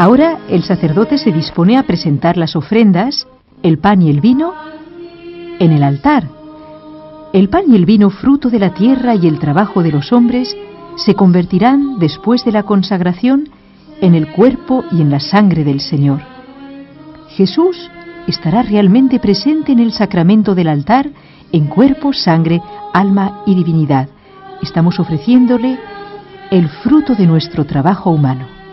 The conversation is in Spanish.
Ahora el sacerdote se dispone a presentar las ofrendas, el pan y el vino, en el altar. El pan y el vino, fruto de la tierra y el trabajo de los hombres, se convertirán, después de la consagración, en el cuerpo y en la sangre del Señor. Jesús estará realmente presente en el sacramento del altar, en cuerpo, sangre, alma y divinidad. Estamos ofreciéndole el fruto de nuestro trabajo humano.